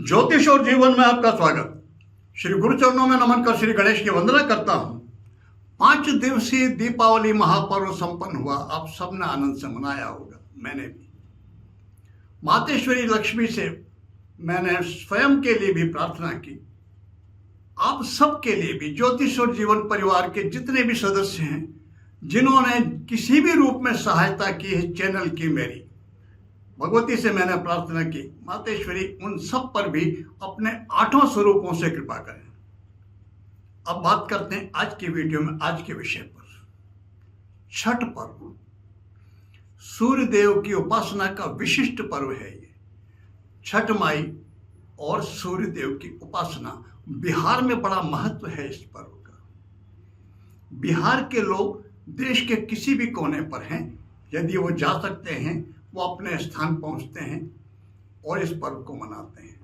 ज्योतिष और जीवन में आपका स्वागत। श्री गुरु चरणों में नमन कर श्री गणेश की वंदना करता हूं। 5 दिवसीय दीपावली महापर्व संपन्न हुआ। आप सबने आनंद से मनाया होगा, मैंने भी। मातेश्वरी लक्ष्मी से मैंने स्वयं के लिए भी प्रार्थना की, आप सबके लिए भी, ज्योतिष और जीवन परिवार के जितने भी सदस्य हैं जिन्होंने किसी भी रूप में सहायता की है चैनल की, मेरी भगवती से मैंने प्रार्थना की, मातेश्वरी उन सब पर भी अपने 8 स्वरूपों से कृपा करें। अब बात करते हैं आज की वीडियो में आज के विषय पर। छठ पर्व सूर्य देव की उपासना का विशिष्ट पर्व है। ये छठ माई और सूर्य देव की उपासना बिहार में बड़ा महत्व है इस पर्व का। बिहार के लोग देश के किसी भी कोने पर हैं, यदि वो जा सकते हैं वो अपने स्थान पहुंचते हैं और इस पर्व को मनाते हैं।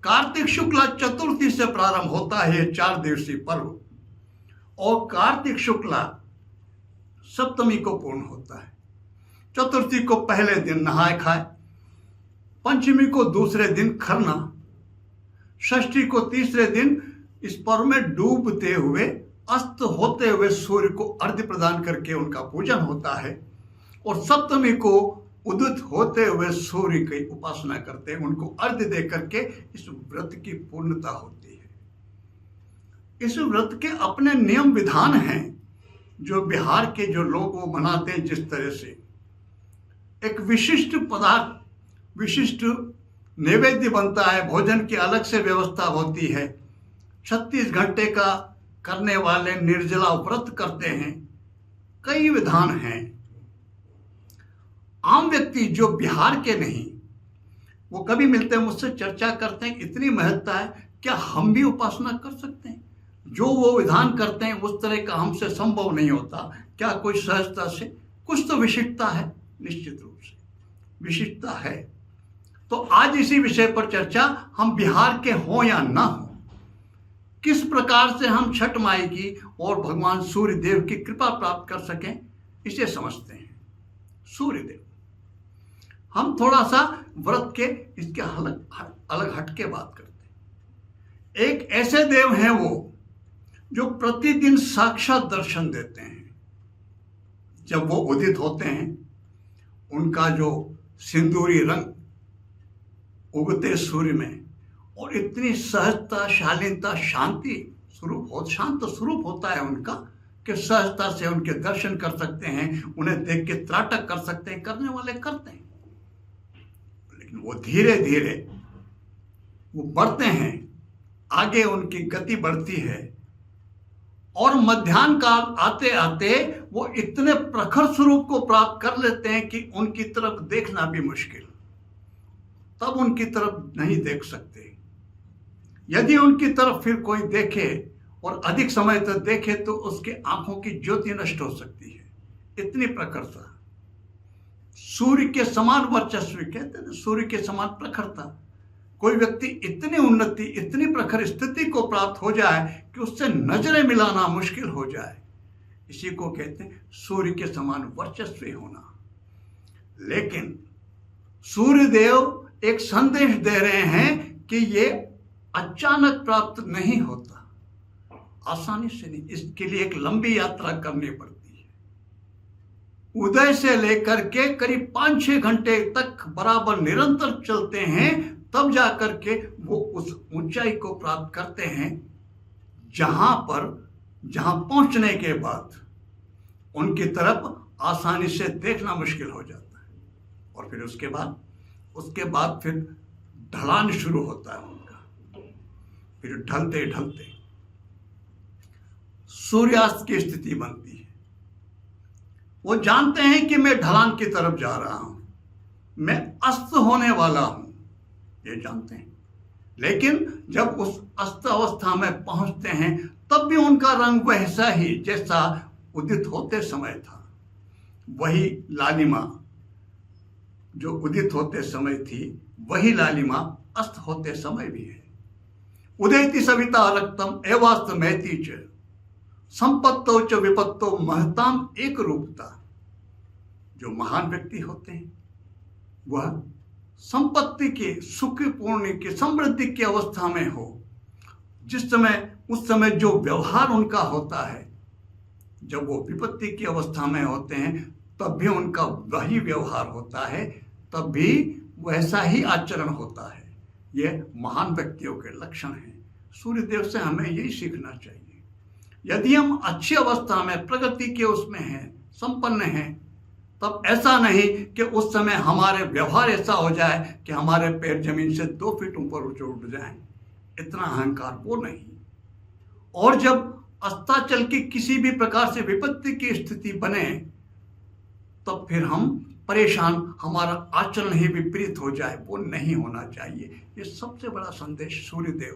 कार्तिक शुक्ला चतुर्थी से प्रारंभ होता है 4 दिवसीय पर्व और कार्तिक शुक्ला सप्तमी को पूर्ण होता है। चतुर्थी को पहले दिन नहाए खाए, पंचमी को दूसरे दिन खरना, षष्ठी को तीसरे दिन इस पर्व में डूबते हुए अस्त होते हुए सूर्य को अर्घ्य प्रदान करके उनका पूजन होता है और सप्तमी को उदित होते हुए सूर्य की उपासना करते हैं, उनको अर्घ्य दे करके इस व्रत की पूर्णता होती है। इस व्रत के अपने नियम विधान हैं जो बिहार के जो लोग वो मनाते हैं। जिस तरह से एक विशिष्ट पदार्थ, विशिष्ट नैवेद्य बनता है, भोजन की अलग से व्यवस्था होती है। 36 घंटे का करने वाले निर्जला व्रत करते हैं, कई विधान हैं। आम व्यक्ति जो बिहार के नहीं, वो कभी मिलते हैं मुझसे चर्चा करते हैं, इतनी महत्ता है, क्या हम भी उपासना कर सकते हैं? जो वो विधान करते हैं उस तरह का हमसे संभव नहीं होता। क्या कोई सहजता से? कुछ तो विशिष्टता है, निश्चित रूप से विशिष्टता है। तो आज इसी विषय पर चर्चा, हम बिहार के हों या ना हो, किस प्रकार से हम छठ माई की और भगवान सूर्य देव की कृपा प्राप्त कर सकें, इसे समझते हैं। सूर्य देव, हम थोड़ा सा व्रत के इसके अलग हटके बात करते हैं। एक ऐसे देव हैं वो जो प्रतिदिन साक्षात दर्शन देते हैं। जब वो उदित होते हैं, उनका जो सिंदूरी रंग उगते सूर्य में और इतनी सहजता, शालीनता, शांति स्वरूप हो, शांत स्वरूप होता है उनका कि सहजता से उनके दर्शन कर सकते हैं, उन्हें देख के त्राटक कर सकते हैं, करने वाले करते हैं। लेकिन वो धीरे धीरे वो बढ़ते हैं, आगे उनकी गति बढ़ती है और मध्याह्न काल आते आते वो इतने प्रखर स्वरूप को प्राप्त कर लेते हैं कि उनकी तरफ देखना भी मुश्किल। तब उनकी तरफ नहीं देख सकते। यदि उनकी तरफ फिर कोई देखे और अधिक समय तक देखे तो उसके आंखों की ज्योति नष्ट हो सकती है। इतनी प्रखरता, सूर्य के समान वर्चस्व, कहते हैं सूर्य के समान प्रखरता। कोई व्यक्ति इतनी उन्नति, इतनी प्रखर स्थिति को प्राप्त हो जाए कि उससे नजरें मिलाना मुश्किल हो जाए, इसी को कहते हैं सूर्य के समान वर्चस्व होना। लेकिन सूर्य देव एक संदेश दे रहे हैं कि ये अचानक प्राप्त नहीं होता, आसानी से नहीं, इसके लिए एक लंबी यात्रा करनी पड़ती है। उदय से लेकर के करीब 5-6 घंटे तक बराबर निरंतर चलते हैं, तब जाकर के वो उस ऊंचाई को प्राप्त करते हैं जहां पहुंचने के बाद उनकी तरफ आसानी से देखना मुश्किल हो जाता है। और फिर उसके बाद फिर ढलान शुरू होता है उनका। फिर ढलते ढलते सूर्यास्त की स्थिति बनती है। वो जानते हैं कि मैं ढलान की तरफ जा रहा हूं, मैं अस्त होने वाला हूं, ये जानते हैं। लेकिन जब उस अस्त अवस्था में पहुंचते हैं तब भी उनका रंग वैसा ही जैसा उदित होते समय था। वही लालिमा जो उदित होते समय थी, वही लालिमा अस्त होते समय भी है। उदयति सविता रक्तम एवास्तमयति च संपत्तो च विपत्तो महताम एक रूपता। जो महान व्यक्ति होते हैं वह संपत्ति की, सुखपूर्ण की, समृद्धि की अवस्था में हो, जिस समय उस समय जो व्यवहार उनका होता है, जब वो विपत्ति की अवस्था में होते हैं तब भी उनका वही व्यवहार होता है, तब भी वैसा ही आचरण होता है। ये महान व्यक्तियों के लक्षण हैं। सूर्यदेव से हमें यही सीखना चाहिए। यदि हम अच्छी अवस्था में, प्रगति के उसमें हैं, संपन्न हैं, तब ऐसा नहीं कि उस समय हमारे व्यवहार ऐसा हो जाए कि हमारे पैर जमीन से 2 फीट ऊपर उठ जाएं। इतना अहंकार वो नहीं। और जब अस्ताचल की किसी भी प्रकार से विपत्ति की स्थिति बने तब फिर हम परेशान, हमारा आचरण ही विपरीत हो जाए, वो नहीं होना चाहिए। ये सबसे बड़ा संदेश सूर्यदेव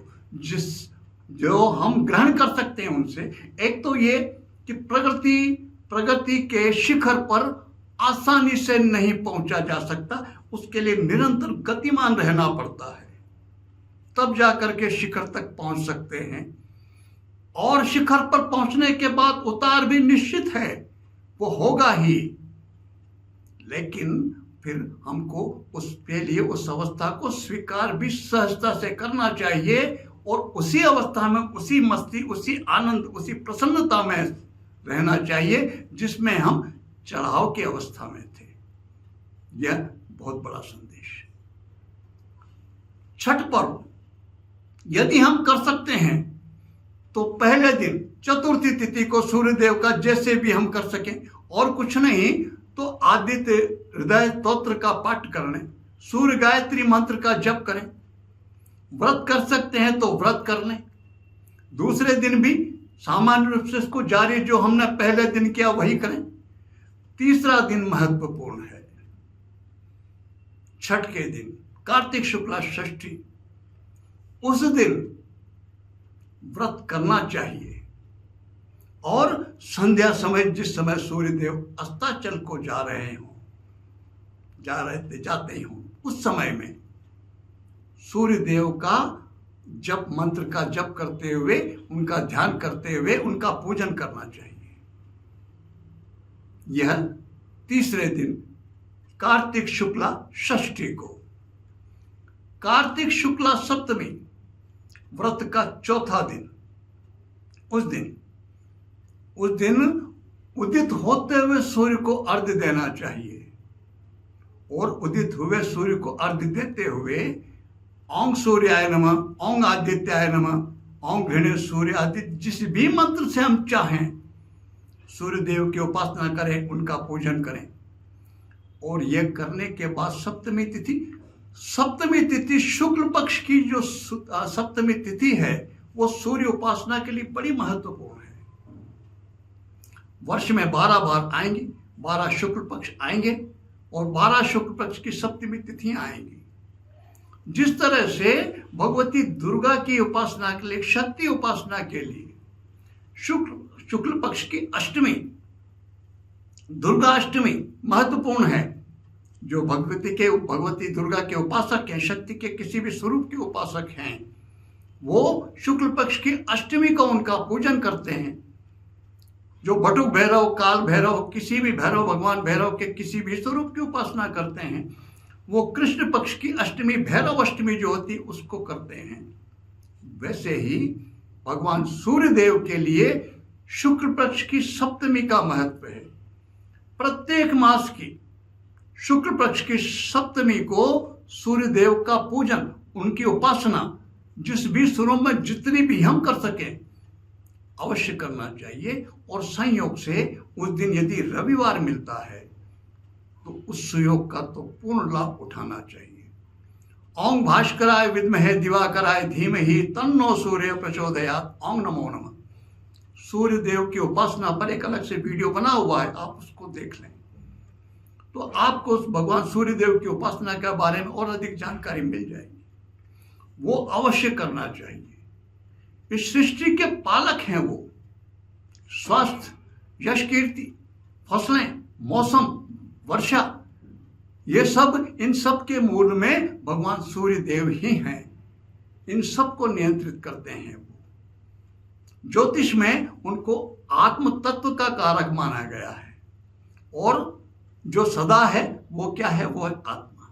जो हम ग्रहण कर सकते हैं उनसे। एक तो ये कि प्रगति के शिखर पर आसानी से नहीं पहुंचा जा सकता, उसके लिए निरंतर गतिमान रहना पड़ता है, तब जाकर के शिखर तक पहुंच सकते हैं। और शिखर पर पहुंचने के बाद उतार भी निश्चित है, वो होगा ही, लेकिन फिर हमको उसके लिए उस अवस्था को स्वीकार भी सहजता से करना चाहिए और उसी अवस्था में, उसी मस्ती, उसी आनंद, उसी प्रसन्नता में रहना चाहिए जिसमें हम चढ़ाव की अवस्था में थे। यह बहुत बड़ा संदेश। छठ पर्व यदि हम कर सकते हैं तो पहले दिन चतुर्थी तिथि को सूर्यदेव का जैसे भी हम कर सकें, और कुछ नहीं तो आदित्य हृदय स्तोत्र का पाठ करने, सूर्य गायत्री मंत्र का जप करें। व्रत कर सकते हैं तो व्रत कर लें। दूसरे दिन भी सामान्य रूप से इसको जारी जो हमने पहले दिन किया वही करें। तीसरा दिन महत्वपूर्ण है, छठ के दिन, कार्तिक शुक्ला षष्ठी, उस दिन व्रत करना चाहिए। और संध्या समय, जिस समय सूर्यदेव अस्ताचल को जाते हों, उस समय में सूर्यदेव का जप मंत्र का जप करते हुए, उनका ध्यान करते हुए उनका पूजन करना चाहिए। यह तीसरे दिन कार्तिक शुक्ला षष्ठी को। कार्तिक शुक्ला सप्तमी व्रत का चौथा दिन, उस दिन उदित होते हुए सूर्य को अर्घ्य देना चाहिए। और उदित हुए सूर्य को अर्घ्य देते हुए ओं सूर्याय नमः, ओं आदित्याय नमः, ओं घृणे सूर्य आदि जिस भी मंत्र से हम चाहें सूर्यदेव की उपासना करें, उनका पूजन करें। और यह करने के बाद सप्तमी तिथि शुक्ल पक्ष की जो सप्तमी तिथि है वो सूर्य उपासना के लिए बड़ी महत्वपूर्ण है। वर्ष में 12 बार आएंगे, 12 शुक्ल पक्ष आएंगे और 12 शुक्ल पक्ष की सप्तमी तिथियां आएंगी। जिस तरह से भगवती दुर्गा की उपासना के लिए, शक्ति उपासना के लिए शुक्ल पक्ष की अष्टमी, दुर्गा अष्टमी महत्वपूर्ण है। जो भगवती दुर्गा के उपासक हैं, शक्ति के किसी भी स्वरूप के उपासक हैं, वो शुक्ल पक्ष की अष्टमी को उनका पूजन करते हैं। जो बटुक भैरव, काल भैरव, किसी भी भैरव, भगवान भैरव के किसी भी स्वरूप की उपासना करते हैं, वो कृष्ण पक्ष की अष्टमी, भैरव अष्टमी जो होती है उसको करते हैं। वैसे ही भगवान सूर्यदेव के लिए शुक्ल पक्ष की सप्तमी का महत्व है। प्रत्येक मास की शुक्ल पक्ष की सप्तमी को सूर्यदेव का पूजन, उनकी उपासना जिस भी स्वरूप में जितनी भी हम कर सकें अवश्य करना चाहिए। और संयोग से उस दिन यदि रविवार मिलता है तो उस सुयोग का तो पूर्ण लाभ उठाना चाहिए। ओं भास्कराय विद्महे दिवाकराय धीमहि तन्नो सूर्य प्रचोदयात्, ओं नमो नमः। सूर्य देव की उपासना पर एक अलग से वीडियो बना हुआ है, आप उसको देख लें तो आपको उस भगवान सूर्य देव की उपासना के बारे में और अधिक जानकारी मिल जाएगी। वो अवश्य करना चाहिए। इस सृष्टि के पालक हैं वो। स्वास्थ्य, यश, कीर्ति, फसलें, मौसम, वर्षा, ये सब, इन सब के मूल में भगवान सूर्य देव ही हैं। इन सब को नियंत्रित करते हैं वो। ज्योतिष में उनको आत्म तत्व का कारक माना गया है और जो सदा है वो क्या है, वो है आत्मा।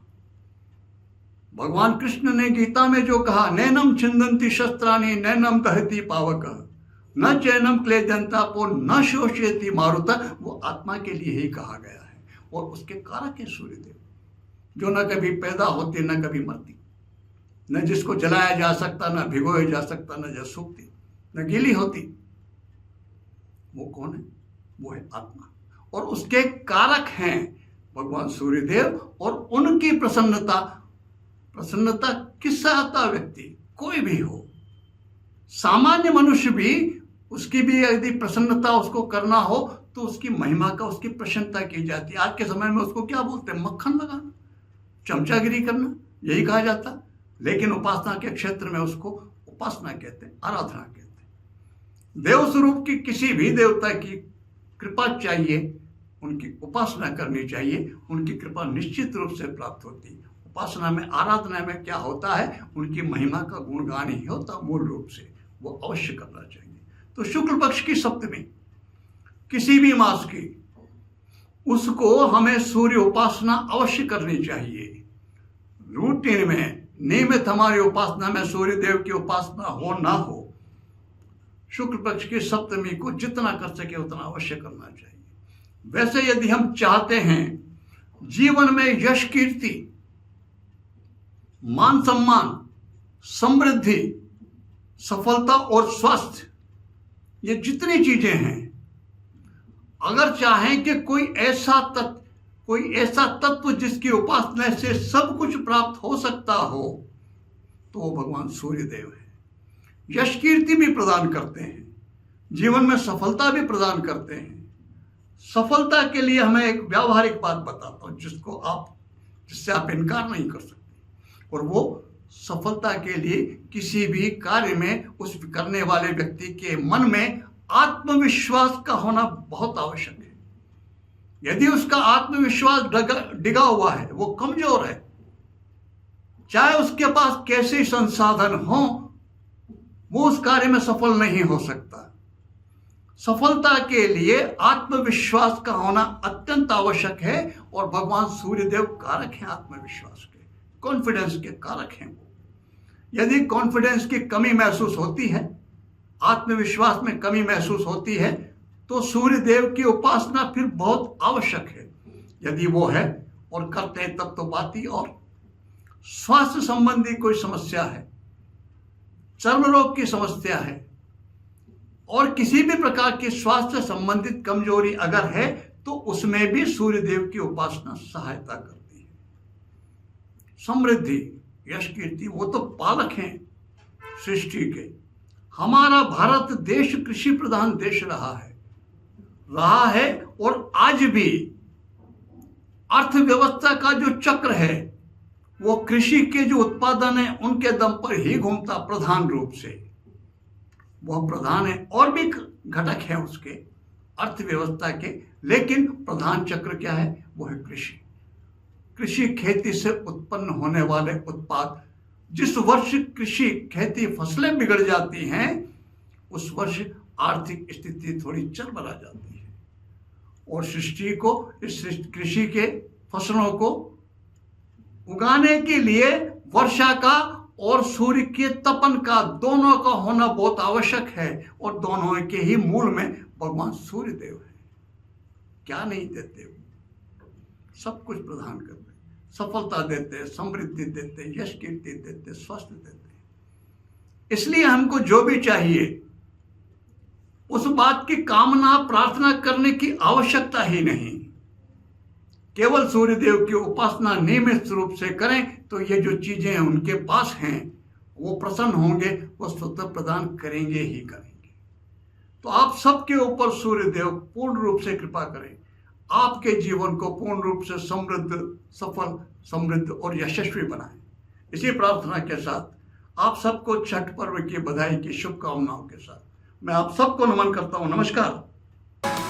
भगवान कृष्ण ने गीता में जो कहा, नैनम छिंदन्ति शस्त्राणि नैनम दहति पावक न चैनम क्लेदंतापो न शोषयति मारुत, वो आत्मा के लिए ही कहा गया है। और उसके कारक है सूर्यदेव, जो न कभी पैदा होती न कभी मरती, न जिसको जलाया जा सकता, न भिगोया जा सकता, न जल सूखती, न गीली होती। वो कौन है? वो है आत्मा। और उसके कारक हैं भगवान सूर्यदेव। और उनकी प्रसन्नता किससे आता? व्यक्ति कोई भी हो, सामान्य मनुष्य भी, उसकी भी यदि प्रसन्नता उसको करना हो तो उसकी महिमा का, उसकी प्रसन्नता की जाती है। आज के समय में उसको क्या बोलते हैं? मक्खन लगाना, चमचागिरी करना, यही कहा जाता। लेकिन उपासना के क्षेत्र में उसको उपासना कहते हैं, आराधना कहते हैं। देव स्वरूप की किसी भी देवता की कृपा चाहिए, उनकी उपासना करनी चाहिए, उनकी कृपा निश्चित रूप से प्राप्त होती है। उपासना में, आराधना में क्या होता है? उनकी महिमा का गुणगान ही होता मूल रूप से, वो अवश्य करना चाहिए। तो शुक्ल पक्ष की सप्तमी किसी भी मास की, उसको हमें सूर्य उपासना अवश्य करनी चाहिए। रूटीन में, नियमित हमारी उपासना में सूर्य देव की उपासना हो ना हो, शुक्ल पक्ष की सप्तमी को जितना कर सके उतना अवश्य करना चाहिए। वैसे यदि हम चाहते हैं जीवन में यश, कीर्ति, मान सम्मान, समृद्धि, सफलता और स्वास्थ्य, ये जितनी चीजें हैं, अगर चाहें कि कोई ऐसा तत्व जिसकी उपासना से सब कुछ प्राप्त हो सकता हो, तो वो भगवान सूर्यदेव है। यश कीर्ति भी प्रदान करते हैं, जीवन में सफलता भी प्रदान करते हैं। सफलता के लिए हमें एक व्यावहारिक बात बताता हूं जिससे आप इनकार नहीं कर सकते। और वो सफलता के लिए किसी भी कार्य में उस करने वाले व्यक्ति के मन में आत्मविश्वास का होना बहुत आवश्यक है। यदि उसका आत्मविश्वास डिगा हुआ है, वो कमजोर है, चाहे उसके पास कैसे संसाधन हो, वो उस कार्य में सफल नहीं हो सकता। सफलता के लिए आत्मविश्वास का होना अत्यंत आवश्यक है। और भगवान सूर्यदेव कारक हैं आत्मविश्वास के, कॉन्फिडेंस के कारक हैं वो। यदि कॉन्फिडेंस की कमी महसूस होती है, आत्मविश्वास में कमी महसूस होती है, तो सूर्यदेव की उपासना फिर बहुत आवश्यक है। यदि वो है और करते हैं तब तो बात ही। और स्वास्थ्य संबंधी कोई समस्या है, चर्म रोग की समस्या है, और किसी भी प्रकार की स्वास्थ्य संबंधित कमजोरी अगर है, तो उसमें भी सूर्यदेव की उपासना सहायता करती है। समृद्धि, यश, कीर्ति, वो तो पालक हैं सृष्टि के। हमारा भारत देश कृषि प्रधान देश रहा है और आज भी अर्थव्यवस्था का जो चक्र है वो कृषि के जो उत्पादन है उनके दम पर ही घूमता प्रधान रूप से। वह प्रधान है, और भी घटक हैं उसके अर्थव्यवस्था के, लेकिन प्रधान चक्र क्या है? वो है कृषि। कृषि, खेती से उत्पन्न होने वाले उत्पाद। जिस वर्ष कृषि, खेती, फसलें बिगड़ जाती हैं, उस वर्ष आर्थिक स्थिति थोड़ी चरमरा जाती है। और सृष्टि को, इस कृषि के फसलों को उगाने के लिए वर्षा का और सूर्य के तपन का, दोनों का होना बहुत आवश्यक है। और दोनों के ही मूल में भगवान सूर्यदेव है। क्या नहीं देते वो? सब कुछ प्रदान करते, सफलता देते, समृद्धि देते, यश, कीर्ति देते, स्वास्थ्य देते। इसलिए हमको जो भी चाहिए उस बात की कामना, प्रार्थना करने की आवश्यकता ही नहीं। केवल सूर्यदेव की उपासना नियमित रूप से करें तो ये जो चीजें उनके पास हैं वो प्रसन्न होंगे, वो स्वतः प्रदान करेंगे ही करेंगे। तो आप सबके ऊपर सूर्यदेव पूर्ण रूप से कृपा करें, आपके जीवन को पूर्ण रूप से समृद्ध, सफल, समृद्ध और यशस्वी बनाएं। इसी प्रार्थना के साथ आप सबको छठ पर्व की बधाई की शुभकामनाओं के साथ मैं आप सबको नमन करता हूं। नमस्कार।